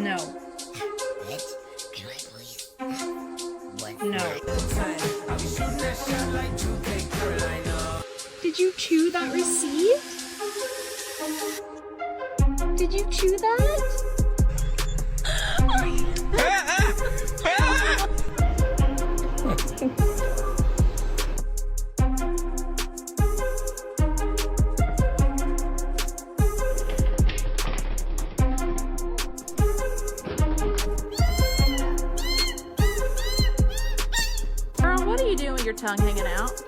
No. What? Can I please? What? No. Did you chew that receipt? Did you chew that? Girl, what are you doing with your tongue hanging out?